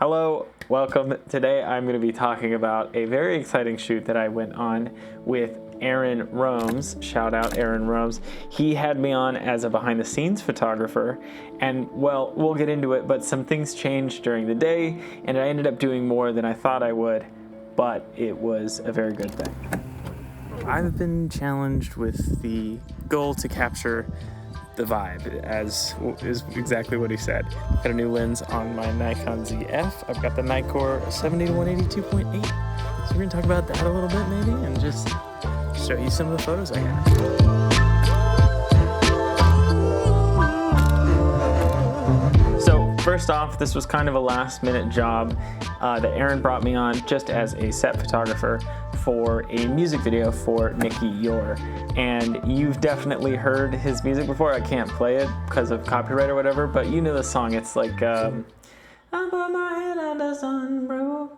Hello, welcome. Today I'm going to be talking about a very exciting shoot that I went on with Aaron Romes. Shout out Aaron Romes. He had me on as a behind the scenes photographer, and well, we'll get into it, but some things changed during the day and I ended up doing more than I thought I would, but it was a very good thing. I've been challenged with the goal to capture the vibe, as is exactly what he said. Got a new lens on my Nikon Zf. I've got the Nikkor 70-180 2.8. So we're gonna talk about that a little bit maybe, and just show you some of the photos I got. So first off, this was kind of a last minute job that Aaron brought me on just as a set photographer for a music video for Nicky, Youre. And you've definitely heard his music before. I can't play it because of copyright or whatever, but you know the song. It's like, I put my head on the sun, bro.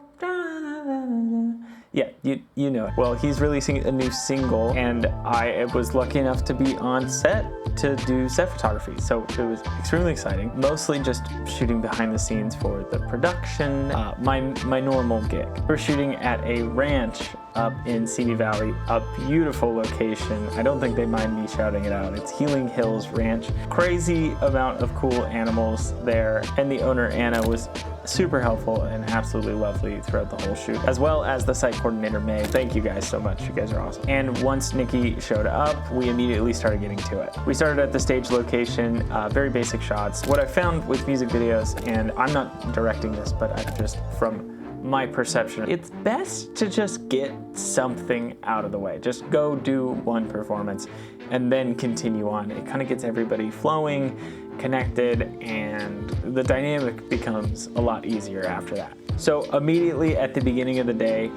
Yeah, you know it. Well, he's releasing a new single, and I was lucky enough to be on set to do set photography, so it was extremely exciting. Mostly just shooting behind the scenes for the production, my normal gig. We're shooting at a ranch up in Simi Valley, a beautiful location. I don't think they mind me shouting it out. It's Healing Hills Ranch. Crazy amount of cool animals there, and the owner, Anna, was super helpful and absolutely lovely throughout the whole shoot, as well as the site coordinator, May. Thank you guys so much. You guys are awesome. And once Nicky showed up, we immediately started getting to it. We started at the stage location, very basic shots. What I found with music videos, and I'm not directing this, but I just from my perception, it's best to just get something out of the way. Just go do one performance and then continue on. It kind of gets everybody flowing, connected, and the dynamic becomes a lot easier after that. So immediately at the beginning of the day,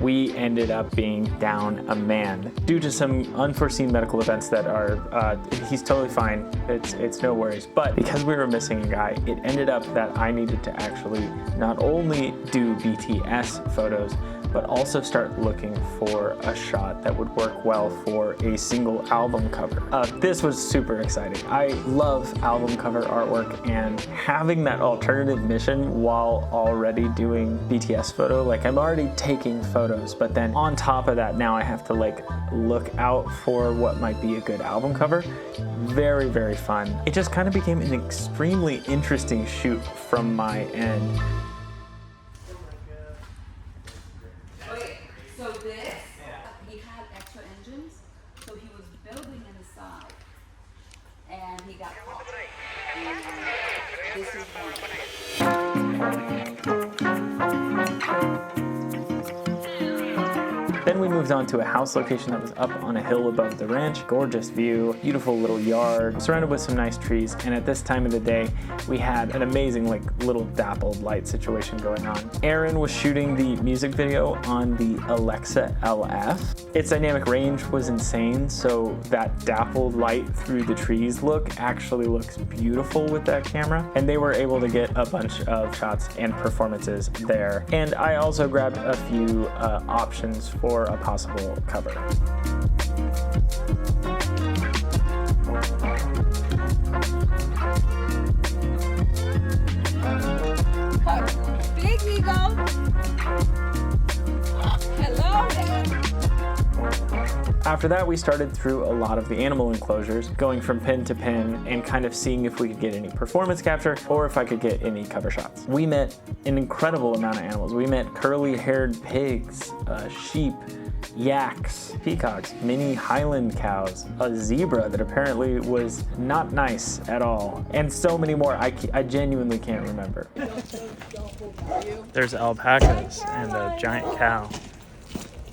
we ended up being down a man due to some unforeseen medical events that are, he's totally fine, it's no worries. But because we were missing a guy, it ended up that I needed to actually not only do BTS photos, but also start looking for a shot that would work well for a single album cover. This was super exciting. I love album cover artwork, and having that alternative mission while already doing BTS photo, like I'm already taking photos, but then on top of that, now I have to like look out for what might be a good album cover. Very, very fun. It just kind of became an extremely interesting shoot from my end. So this, he had extra engines, so he was building in the side, and he got caught. And this is Then we moved on to a house location that was up on a hill above the ranch. Gorgeous view, beautiful little yard, surrounded with some nice trees. And at this time of the day, we had an amazing like little dappled light situation going on. Aaron was shooting the music video on the Alexa LF. Its dynamic range was insane, so that dappled light through the trees look actually looks beautiful with that camera. And they were able to get a bunch of shots and performances there. And I also grabbed a few options for a possible cover. big ego. Hello there. After that, we started through a lot of the animal enclosures, going from pin to pin and kind of seeing if we could get any performance capture or if I could get any cover shots. We met an incredible amount of animals. We met curly-haired pigs, sheep, yaks, peacocks, mini highland cows, a zebra that apparently was not nice at all, and so many more. I genuinely can't remember. There's alpacas and a giant cow.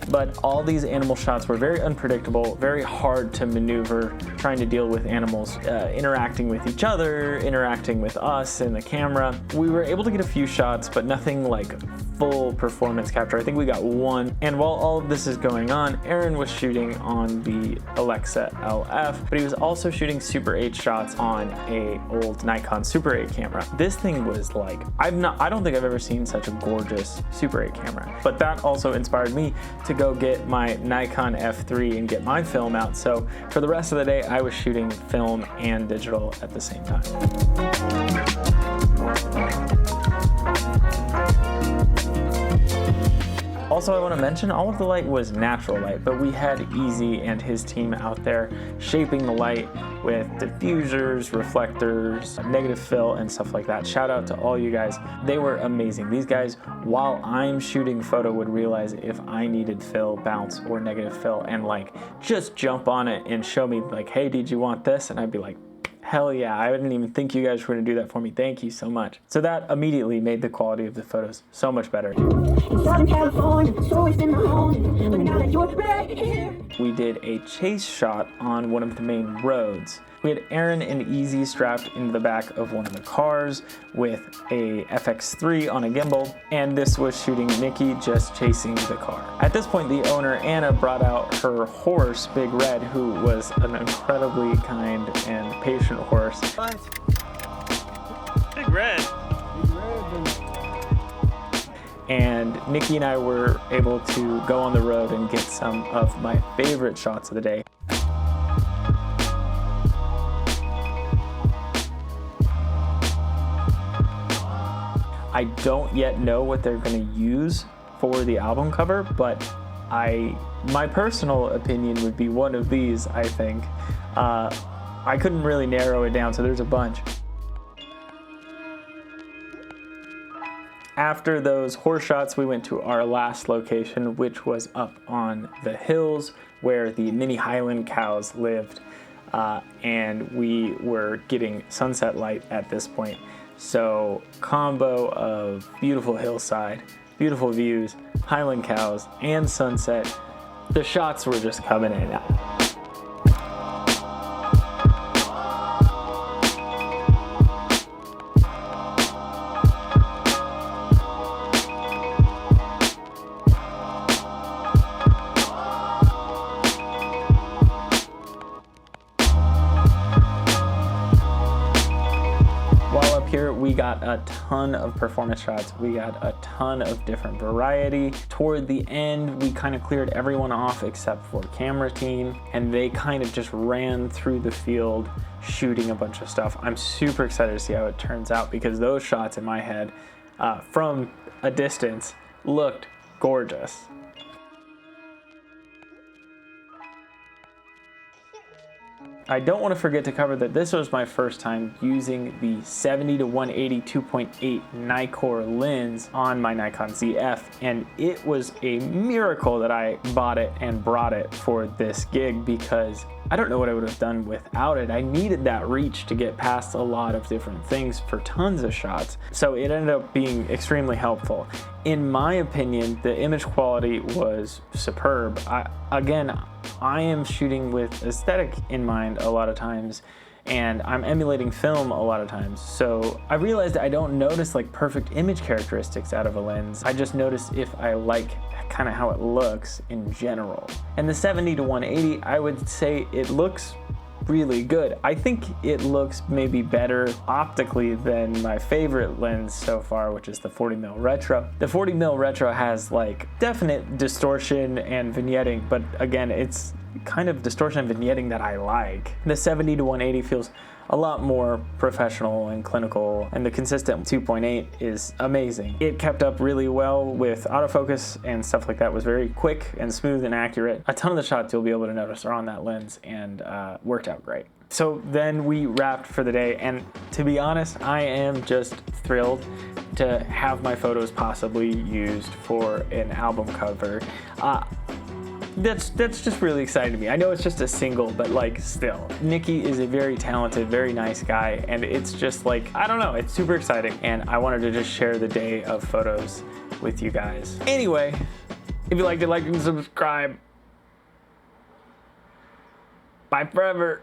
But all these animal shots were very unpredictable, very hard to maneuver, trying to deal with animals interacting with each other, interacting with us and the camera. We were able to get a few shots, but nothing like full performance capture. I think we got one. And while all of this is going on, Aaron was shooting on the Alexa LF, but he was also shooting Super 8 shots on a old Nikon Super 8 camera. This thing was like, I don't think I've ever seen such a gorgeous Super 8 camera. But that also inspired me to go get my Nikon F3 and get my film out. So for the rest of the day, I was shooting film and digital at the same time. Also, I want to mention all of the light was natural light, but we had Easy and his team out there shaping the light with diffusers, reflectors, negative fill, and stuff like that. Shout out to all you guys. They were amazing. These guys, while I'm shooting photo, would realize if I needed fill, bounce, or negative fill, and like just jump on it and show me like, hey, did you want this? And I'd be like, hell yeah, I didn't even think you guys were gonna do that for me. Thank you so much. So that immediately made the quality of the photos so much better. We did a chase shot on one of the main roads. We had Aaron and Easy strapped into the back of one of the cars with a FX3 on a gimbal, and this was shooting Nicky just chasing the car. At this point, the owner, Anna, brought out her horse, Big Red, who was an incredibly kind and patient horse. What? Big Red. And Nicky and I were able to go on the road and get some of my favorite shots of the day. I don't yet know what they're going to use for the album cover, but my personal opinion would be one of these, I think. I couldn't really narrow it down, so there's a bunch. After those horse shots, we went to our last location, which was up on the hills where the mini highland cows lived, and we were getting sunset light at this point. So combo of beautiful hillside, beautiful views, highland cows, and sunset. The shots were just coming in. Here we got a ton of performance shots. We got a ton of different variety. Toward the end, we kind of cleared everyone off except for camera team, and they kind of just ran through the field shooting a bunch of stuff. I'm super excited to see how it turns out because those shots in my head from a distance looked gorgeous. I don't want to forget to cover that this was my first time using the 70-180 2.8 Nikkor lens on my Nikon Zf, and it was a miracle that I bought it and brought it for this gig because I don't know what I would have done without it. I needed that reach to get past a lot of different things for tons of shots, so it ended up being extremely helpful. In my opinion, the image quality was superb. I am shooting with aesthetic in mind a lot of times, and I'm emulating film a lot of times. So I realized I don't notice like perfect image characteristics out of a lens. I just notice if I like kind of how it looks in general. And the 70-180, I would say it looks really good. I think it looks maybe better optically than my favorite lens so far, which is the 40mm Retro. The 40mm Retro has like definite distortion and vignetting, but again, it's kind of distortion and vignetting that I like. The 70-180 feels a lot more professional and clinical, and the consistent 2.8 is amazing. It kept up really well with autofocus and stuff like that. It was very quick and smooth and accurate. A ton of the shots you'll be able to notice are on that lens, and worked out great. So then we wrapped for the day, and to be honest, I am just thrilled to have my photos possibly used for an album cover. That's just really exciting to me. I know it's just a single, but like still. Nicky is a very talented, very nice guy, and it's just like, I don't know, it's super exciting, and I wanted to just share the day of photos with you guys. Anyway, if you liked it, like and subscribe. Bye forever.